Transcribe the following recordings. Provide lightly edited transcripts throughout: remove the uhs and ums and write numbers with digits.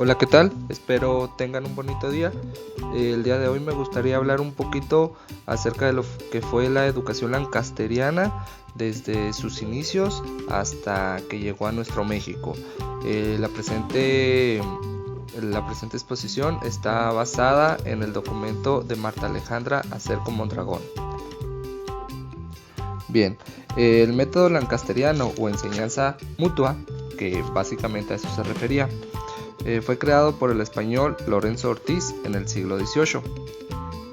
Hola, ¿qué tal? Espero tengan un bonito día. El día de hoy me gustaría hablar un poquito acerca de lo que fue la educación lancasteriana desde sus inicios hasta que llegó a nuestro México. La presente exposición está basada en el documento de Marta Alejandra Acerco Mondragón. Bien, el método lancasteriano o enseñanza mutua, que básicamente a eso se refería, fue creado por el español Lorenzo Ortiz en el siglo XVIII,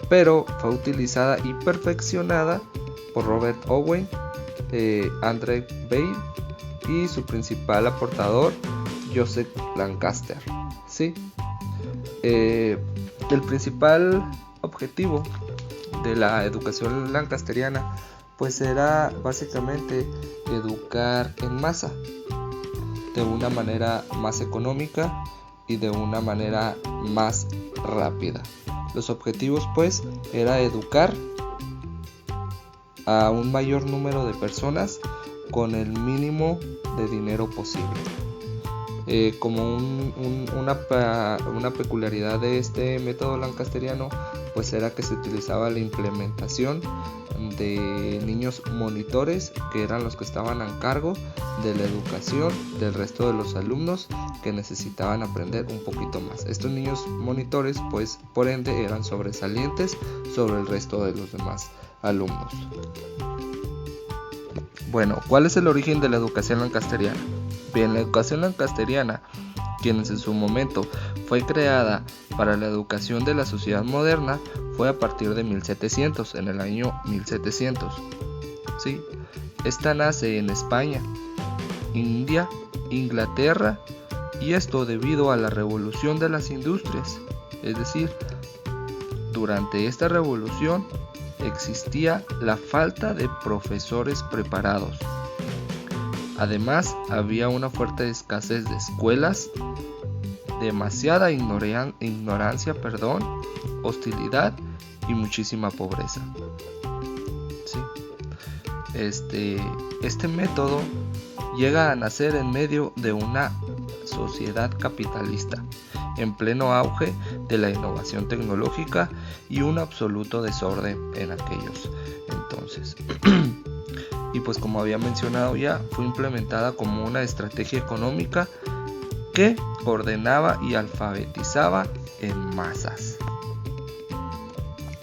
pero fue utilizada y perfeccionada por Robert Owen, Andrew Weil y su principal aportador, Joseph Lancaster. ¿Sí? El principal objetivo de la educación lancasteriana pues era básicamente educar en masa, de una manera más económica y de una manera más rápida. Los objetivos pues era educar a un mayor número de personas con el mínimo de dinero posible. Como una peculiaridad de este método lancasteriano pues era que se utilizaba la implementación de niños monitores, que eran los que estaban a cargo de la educación del resto de los alumnos que necesitaban aprender un poquito más. Estos niños monitores pues por ende eran sobresalientes sobre el resto de los demás alumnos. Bueno, ¿cuál es el origen de la educación lancasteriana? Bien, la educación lancasteriana, quienes en su momento fue creada para la educación de la sociedad moderna, fue a partir de 1700, en el año 1700. ¿Sí? Esta nace en España, India, Inglaterra, y esto debido a la revolución de las industrias. Es decir, durante esta revolución existía la falta de profesores preparados. Además, había una fuerte escasez de escuelas, demasiada ignorancia, hostilidad y muchísima pobreza. ¿Sí? Este método llega a nacer en medio de una sociedad capitalista, en pleno auge de la innovación tecnológica y un absoluto desorden en aquellos entonces. Y pues como había mencionado ya, fue implementada como una estrategia económica que ordenaba y alfabetizaba en masas.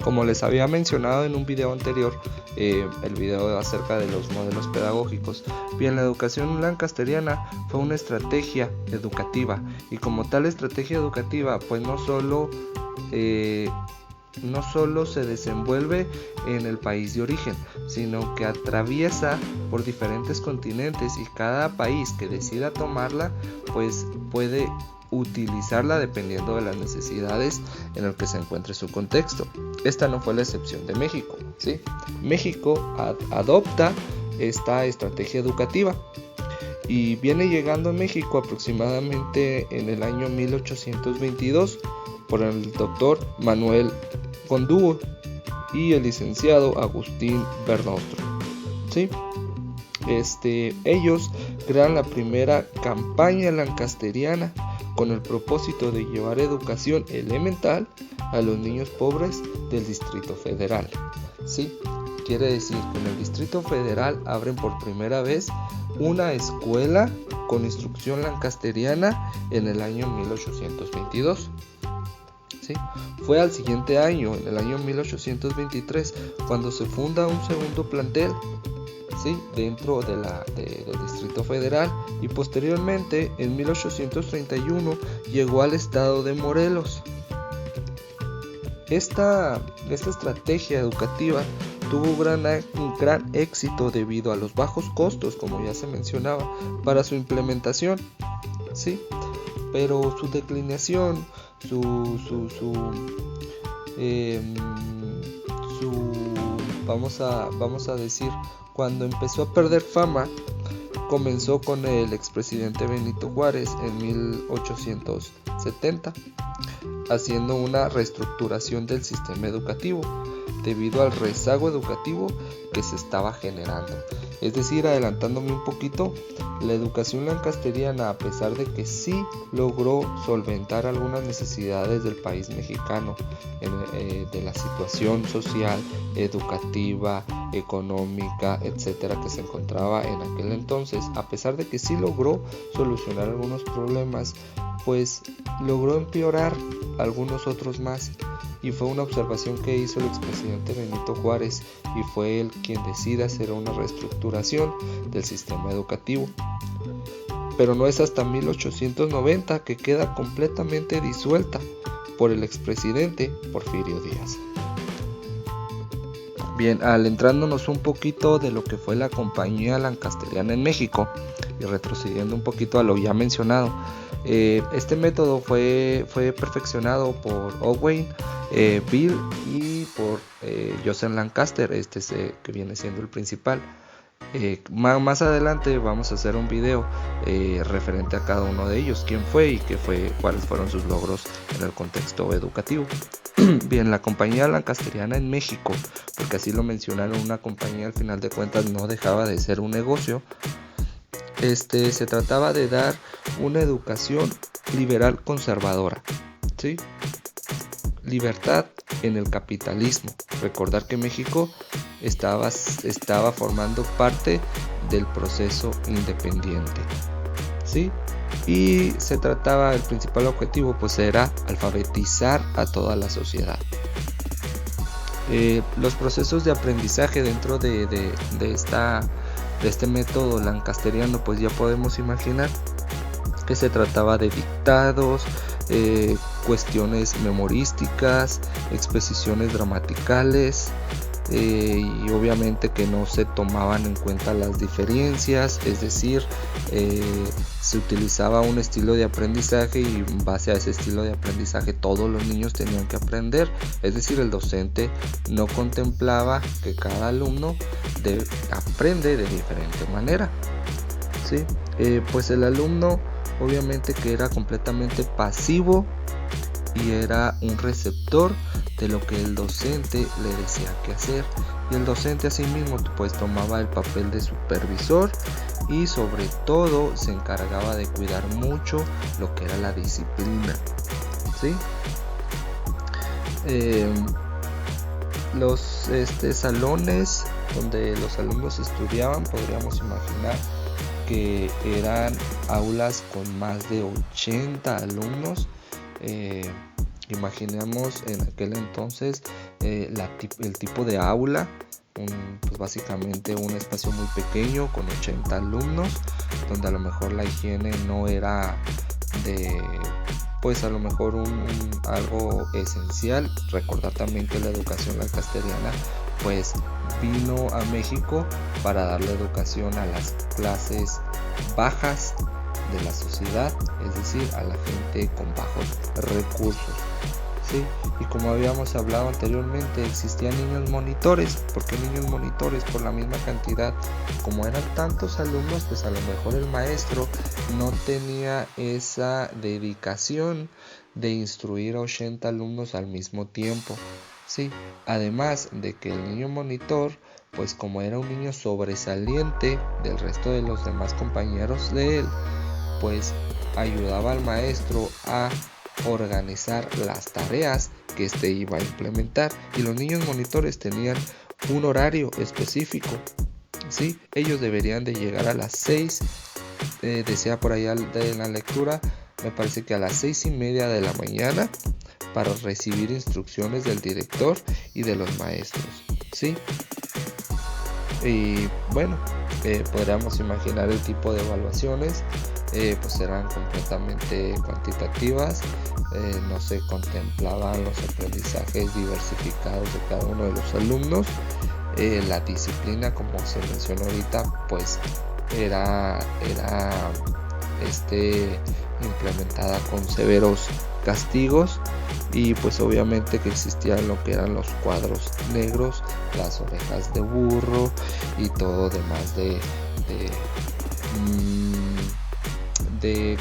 Como les había mencionado en un video anterior, el video acerca de los modelos pedagógicos, bien, la educación lancasteriana fue una estrategia educativa, y como tal estrategia educativa pues no solo se desenvuelve en el país de origen, sino que atraviesa por diferentes continentes, y cada país que decida tomarla pues puede utilizarla dependiendo de las necesidades en el que se encuentre su contexto. Esta no fue la excepción de México, ¿sí? México adopta esta estrategia educativa y viene llegando a México aproximadamente en el año 1822 por el doctor Manuel Gondúo y el licenciado Agustín Bernostro. ¿Sí? Ellos crean la primera campaña lancasteriana con el propósito de llevar educación elemental a los niños pobres del Distrito Federal. ¿Sí? Quiere decir que en el Distrito Federal abren por primera vez una escuela con instrucción lancasteriana en el año 1822. ¿Sí? Fue al siguiente año, en el año 1823, cuando se funda un segundo plantel, ¿sí? Dentro del Distrito Federal, y posteriormente en 1831 llegó al estado de Morelos. Esta estrategia educativa tuvo un gran éxito debido a los bajos costos, como ya se mencionaba, para su implementación, ¿sí? Pero su declinación, vamos a decir, cuando empezó a perder fama, comenzó con el expresidente Benito Juárez en 1870, haciendo una reestructuración del sistema educativo, debido al rezago educativo que se estaba generando. Es decir, adelantándome un poquito, la educación lancasteriana, a pesar de que sí logró solventar algunas necesidades del país mexicano, de la situación social, educativa, económica, etcétera, que se encontraba en aquel entonces, a pesar de que sí logró solucionar algunos problemas, pues logró empeorar algunos otros más. Y fue una observación que hizo el expresidente Benito Juárez, y fue él quien decide hacer una reestructuración del sistema educativo. Pero no es hasta 1890 que queda completamente disuelta por el expresidente Porfirio Díaz. Bien, adentrándonos un poquito de lo que fue la Compañía Lancasteriana en México y retrocediendo un poquito a lo ya mencionado, este método fue perfeccionado por Owain, Bill y por Joseph Lancaster, que viene siendo el principal. Más adelante vamos a hacer un video referente a cada uno de ellos, quién fue y cuáles fueron sus logros en el contexto educativo. Bien, la Compañía Lancasteriana en México, porque así lo mencionaron, una compañía al final de cuentas no dejaba de ser un negocio. Se trataba de dar una educación liberal conservadora, ¿sí? Libertad en el capitalismo. Recordar que México estaba formando parte del proceso independiente, ¿sí? Y se trataba, el principal objetivo pues era alfabetizar a toda la sociedad. Los procesos de aprendizaje dentro de este método lancasteriano, pues ya podemos imaginar que se trataba de dictados, cuestiones memorísticas, exposiciones gramaticales, y obviamente que no se tomaban en cuenta las diferencias, es decir, se utilizaba un estilo de aprendizaje y en base a ese estilo de aprendizaje todos los niños tenían que aprender, es decir, el docente no contemplaba que cada alumno aprende de diferente manera, ¿sí? Pues el alumno obviamente que era completamente pasivo y era un receptor de lo que el docente le decía que hacer, y el docente asimismo pues tomaba el papel de supervisor y sobre todo se encargaba de cuidar mucho lo que era la disciplina, ¿sí? Los salones donde los alumnos estudiaban, podríamos imaginar que eran aulas con más de 80 alumnos. Imaginemos en aquel entonces el tipo de aula, pues básicamente un espacio muy pequeño con 80 alumnos, donde a lo mejor la higiene no era pues a lo mejor algo esencial. Recordar también que la educación lancasteriana pues vino a México para darle educación a las clases bajas de la sociedad, es decir, a la gente con bajos recursos, ¿sí? Y como habíamos hablado anteriormente, existían niños monitores. ¿Por qué niños monitores? Por la misma cantidad. Como eran tantos alumnos, pues a lo mejor el maestro no tenía esa dedicación de instruir a 80 alumnos al mismo tiempo, ¿sí? Además de que el niño monitor, pues como era un niño sobresaliente del resto de los demás compañeros de él, pues ayudaba al maestro a organizar las tareas que éste iba a implementar, y los niños monitores tenían un horario específico, ¿sí? Ellos deberían de llegar a las 6, decía por allá de la lectura, me parece que a las 6:30 de la mañana, para recibir instrucciones del director y de los maestros, ¿sí? Y bueno, podríamos imaginar el tipo de evaluaciones, pues eran completamente cuantitativas, no se contemplaban los aprendizajes diversificados de cada uno de los alumnos. La disciplina, como se mencionó ahorita, pues era implementada con severos castigos, y pues obviamente que existían lo que eran los cuadros negros, las orejas de burro y todo demás de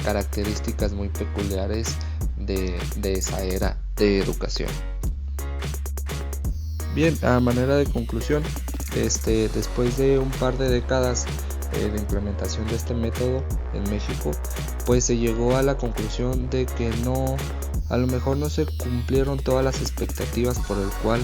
características muy peculiares de esa era de educación. Bien, a manera de conclusión, después de un par de décadas de implementación de este método en México, pues se llegó a la conclusión de que a lo mejor no se cumplieron todas las expectativas por el cual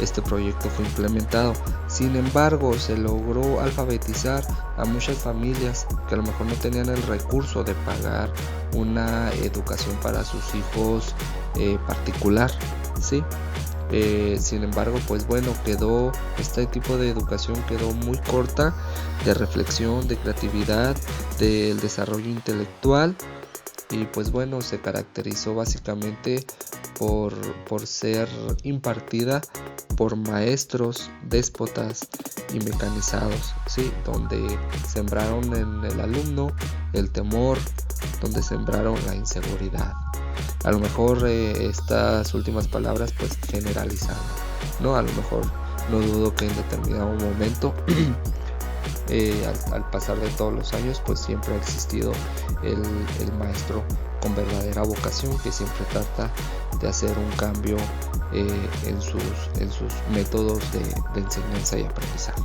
este proyecto fue implementado. Sin embargo, se logró alfabetizar a muchas familias que a lo mejor no tenían el recurso de pagar una educación para sus hijos particular, ¿sí? Sin embargo, pues bueno, este tipo de educación quedó muy corta de reflexión, de creatividad, del desarrollo intelectual, y pues bueno, se caracterizó básicamente por ser impartida por maestros déspotas y mecanizados, ¿sí? Donde sembraron en el alumno el temor, donde sembraron la inseguridad. A lo mejor estas últimas palabras pues generalizando, ¿no? A lo mejor no dudo que en determinado momento al pasar de todos los años pues siempre ha existido el maestro con verdadera vocación, que siempre trata de hacer un cambio en sus métodos de enseñanza y aprendizaje.